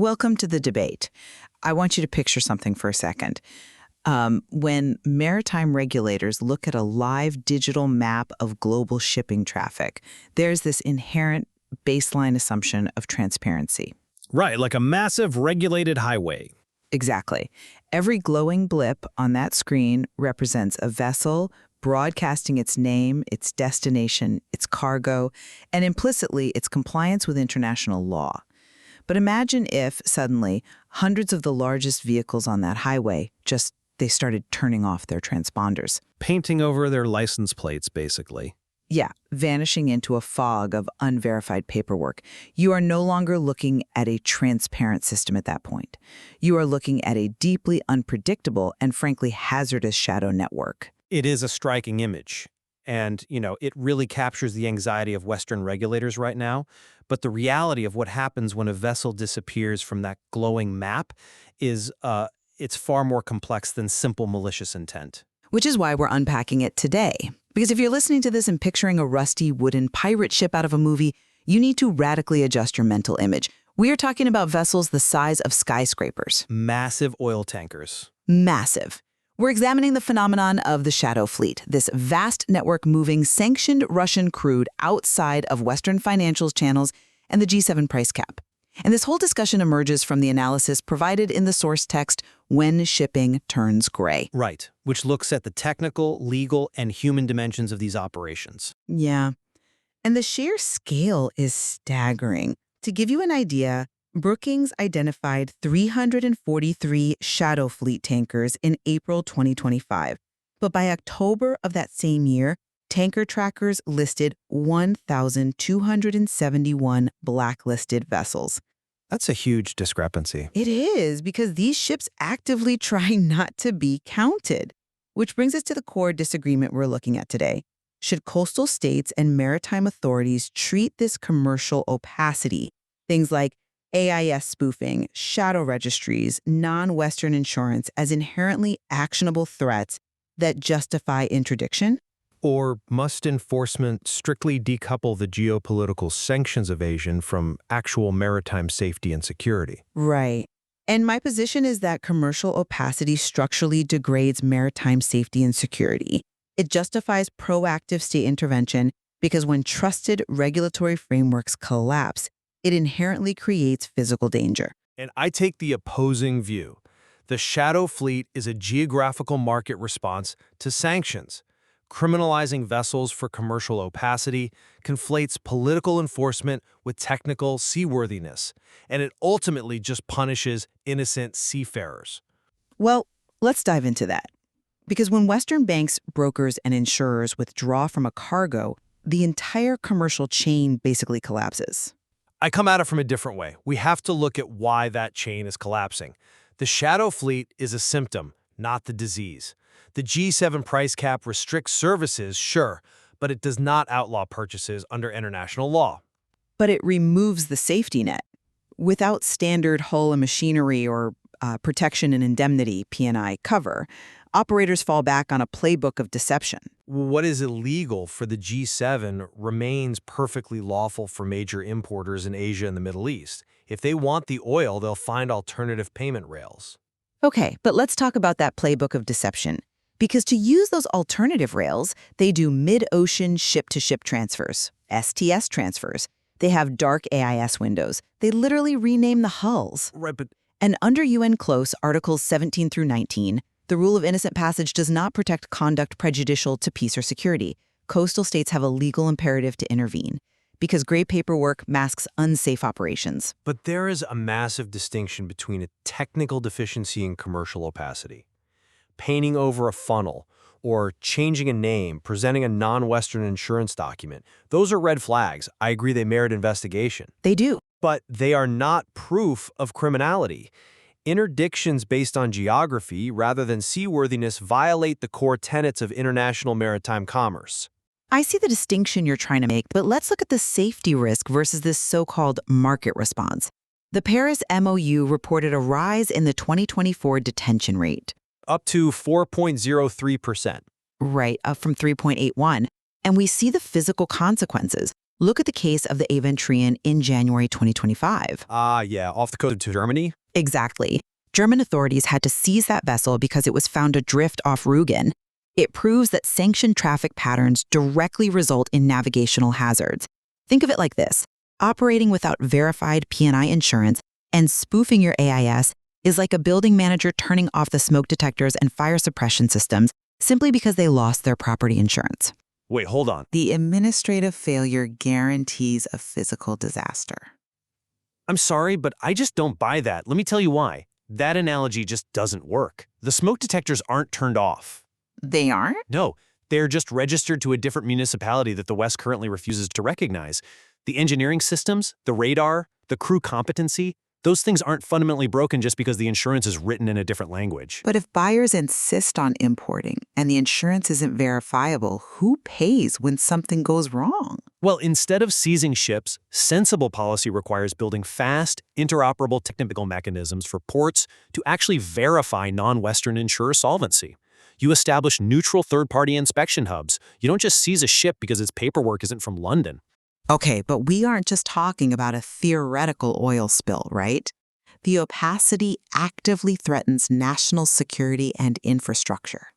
Welcome to the debate. I want you to picture something for a second. When maritime regulators look at a live digital map of global shipping traffic, there's this inherent baseline assumption of transparency. Right, like a massive regulated highway. Exactly. Every glowing blip on that screen represents a vessel broadcasting its name, its destination, its cargo, and implicitly its compliance with international law. But imagine if, suddenly, hundreds of the largest vehicles on that highway they started turning off their transponders. Painting over their license plates, basically. Yeah, vanishing into a fog of unverified paperwork. You are no longer looking at a transparent system at that point. You are looking at a deeply unpredictable and frankly hazardous shadow network. It is a striking image. And, it really captures the anxiety of Western regulators right now. But the reality of what happens when a vessel disappears from that glowing map is it's far more complex than simple malicious intent. Which is why we're unpacking it today. Because if you're listening to this and picturing a rusty wooden pirate ship out of a movie, you need to radically adjust your mental image. We are talking about vessels the size of skyscrapers. Massive oil tankers. Massive. We're examining the phenomenon of the shadow fleet, this vast network moving sanctioned Russian crude outside of Western financial channels and the G7 price cap. And this whole discussion emerges from the analysis provided in the source text, When Shipping Turns Gray. Right, which looks at the technical, legal, and human dimensions of these operations. Yeah. And the sheer scale is staggering. To give you an idea, Brookings identified 343 shadow fleet tankers in April 2025. But by October of that same year, tanker trackers listed 1,271 blacklisted vessels. That's a huge discrepancy. It is, because these ships actively try not to be counted. Which brings us to the core disagreement we're looking at today. Should coastal states and maritime authorities treat this commercial opacity, things like AIS spoofing, shadow registries, non-Western insurance, as inherently actionable threats that justify interdiction? Or must enforcement strictly decouple the geopolitical sanctions evasion from actual maritime safety and security? Right. And my position is that commercial opacity structurally degrades maritime safety and security. It justifies proactive state intervention because when trusted regulatory frameworks collapse, it inherently creates physical danger. And I take the opposing view. The shadow fleet is a geographical market response to sanctions. Criminalizing vessels for commercial opacity conflates political enforcement with technical seaworthiness, and it ultimately just punishes innocent seafarers. Well, let's dive into that. Because when Western banks, brokers, and insurers withdraw from a cargo, the entire commercial chain basically collapses. I come at it from a different way. We have to look at why that chain is collapsing. The shadow fleet is a symptom, not the disease. The G7 price cap restricts services, sure, but it does not outlaw purchases under international law. But it removes the safety net. Without standard hull and machinery or protection and indemnity (P&I) cover, operators fall back on a playbook of deception. What is illegal for the G7 remains perfectly lawful for major importers in Asia and the Middle East. If they want the oil, they'll find alternative payment rails. Okay, but let's talk about that playbook of deception. Because to use those alternative rails, they do mid-ocean ship-to-ship transfers, STS transfers. They have dark AIS windows. They literally rename the hulls. Right, but... And under UN Close, Articles 17 through 19, the rule of innocent passage does not protect conduct prejudicial to peace or security. Coastal states have a legal imperative to intervene, because gray paperwork masks unsafe operations. But there is a massive distinction between a technical deficiency and commercial opacity. Painting over a funnel, or changing a name, presenting a non-Western insurance document, those are red flags. I agree they merit investigation. They do. But they are not proof of criminality. Interdictions based on geography rather than seaworthiness violate the core tenets of international maritime commerce. I see the distinction you're trying to make, but let's look at the safety risk versus this so-called market response. The Paris MOU reported a rise in the 2024 detention rate. Up to 4.03%. Right, up from 3.81. And we see the physical consequences. Look at the case of the Aventrian in January 2025. Ah, yeah, off the coast of Germany? Exactly. German authorities had to seize that vessel because it was found adrift off Rügen. It proves that sanctioned traffic patterns directly result in navigational hazards. Think of it like this. Operating without verified P&I insurance and spoofing your AIS is like a building manager turning off the smoke detectors and fire suppression systems simply because they lost their property insurance. Wait, hold on. The administrative failure guarantees a physical disaster. I'm sorry, but I just don't buy that. Let me tell you why. That analogy just doesn't work. The smoke detectors aren't turned off. They aren't? No, they're just registered to a different municipality that the West currently refuses to recognize. The engineering systems, the radar, the crew competency, those things aren't fundamentally broken just because the insurance is written in a different language. But if buyers insist on importing and the insurance isn't verifiable, who pays when something goes wrong? Well, instead of seizing ships, sensible policy requires building fast, interoperable technical mechanisms for ports to actually verify non-Western insurer solvency. You establish neutral third-party inspection hubs. You don't just seize a ship because its paperwork isn't from London. Okay, but we aren't just talking about a theoretical oil spill, right? The opacity actively threatens national security and infrastructure.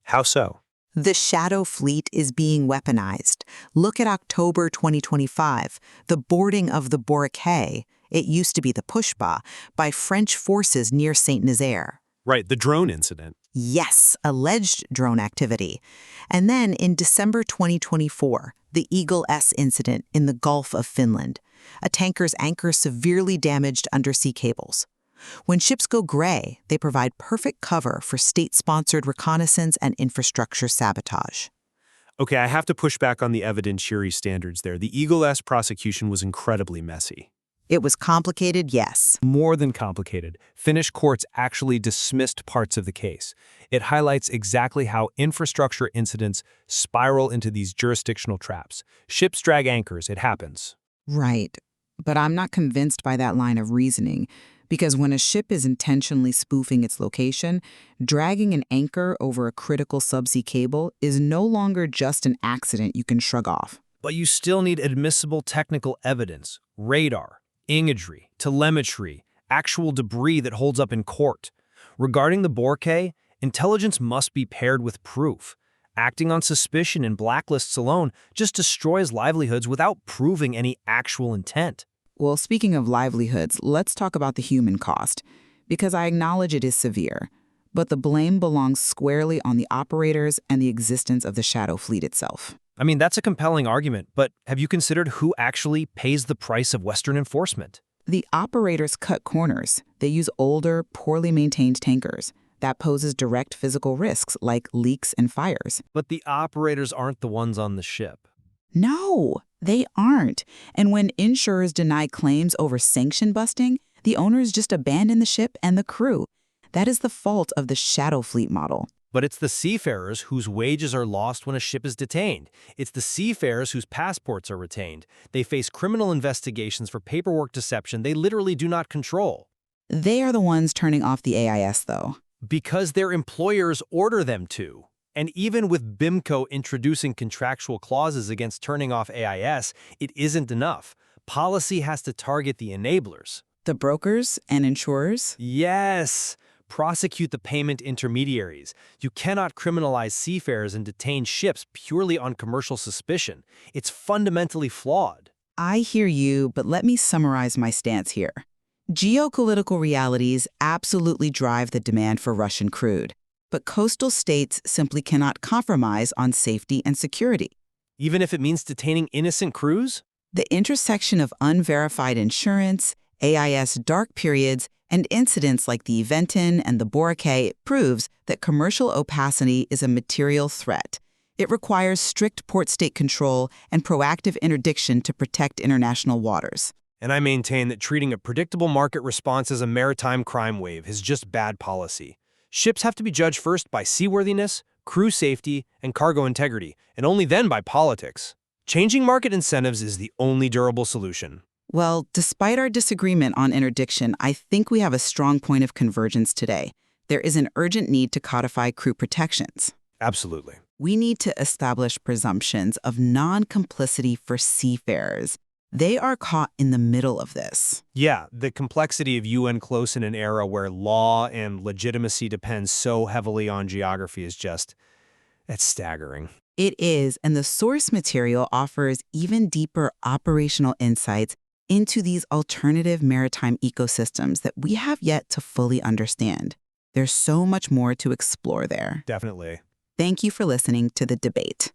How so? The shadow fleet is being weaponized. Look at October 2025, the boarding of the Boracay, it used to be the Pushba, by French forces near Saint-Nazaire. Right, the drone incident. Yes, alleged drone activity. And then in December 2024, the Eagle S incident in the Gulf of Finland, a tanker's anchor severely damaged undersea cables. When ships go gray, they provide perfect cover for state-sponsored reconnaissance and infrastructure sabotage. Okay, I have to push back on the evidentiary standards there. The Eagle S prosecution was incredibly messy. It was complicated, yes. More than complicated. Finnish courts actually dismissed parts of the case. It highlights exactly how infrastructure incidents spiral into these jurisdictional traps. Ships drag anchors, it happens. Right. But I'm not convinced by that line of reasoning, because when a ship is intentionally spoofing its location, dragging an anchor over a critical subsea cable is no longer just an accident you can shrug off. But you still need admissible technical evidence, radar, imagery, telemetry, actual debris that holds up in court. Regarding the Boracay, intelligence must be paired with proof. Acting on suspicion in blacklists alone just destroys livelihoods without proving any actual intent. Well, speaking of livelihoods, let's talk about the human cost, because I acknowledge it is severe, but the blame belongs squarely on the operators and the existence of the shadow fleet itself. I mean, that's a compelling argument, but have you considered who actually pays the price of Western enforcement? The operators cut corners. They use older, poorly maintained tankers. That poses direct physical risks like leaks and fires. But the operators aren't the ones on the ship. No, they aren't. And when insurers deny claims over sanction busting, the owners just abandon the ship and the crew. That is the fault of the shadow fleet model. But it's the seafarers whose wages are lost when a ship is detained. It's the seafarers whose passports are retained. They face criminal investigations for paperwork deception they literally do not control. They are the ones turning off the AIS, though. Because their employers order them to. And even with BIMCO introducing contractual clauses against turning off AIS, it isn't enough. Policy has to target the enablers. The brokers and insurers? Yes! Prosecute the payment intermediaries. You cannot criminalize seafarers and detain ships purely on commercial suspicion. It's fundamentally flawed. I hear you, but let me summarize my stance here. Geopolitical realities absolutely drive the demand for Russian crude, but coastal states simply cannot compromise on safety and security. Even if it means detaining innocent crews? The intersection of unverified insurance, AIS dark periods, and incidents like the Eventin and the Boracay proves that commercial opacity is a material threat. It requires strict port state control and proactive interdiction to protect international waters. And I maintain that treating a predictable market response as a maritime crime wave is just bad policy. Ships have to be judged first by seaworthiness, crew safety, and cargo integrity, and only then by politics. Changing market incentives is the only durable solution. Well, despite our disagreement on interdiction, I think we have a strong point of convergence today. There is an urgent need to codify crew protections. Absolutely. We need to establish presumptions of non-complicity for seafarers. They are caught in the middle of this. Yeah, the complexity of UN close in an era where law and legitimacy depend so heavily on geography is it's staggering. It is, and the source material offers even deeper operational insights into these alternative maritime ecosystems that we have yet to fully understand. There's so much more to explore there. Definitely. Thank you for listening to The Debate.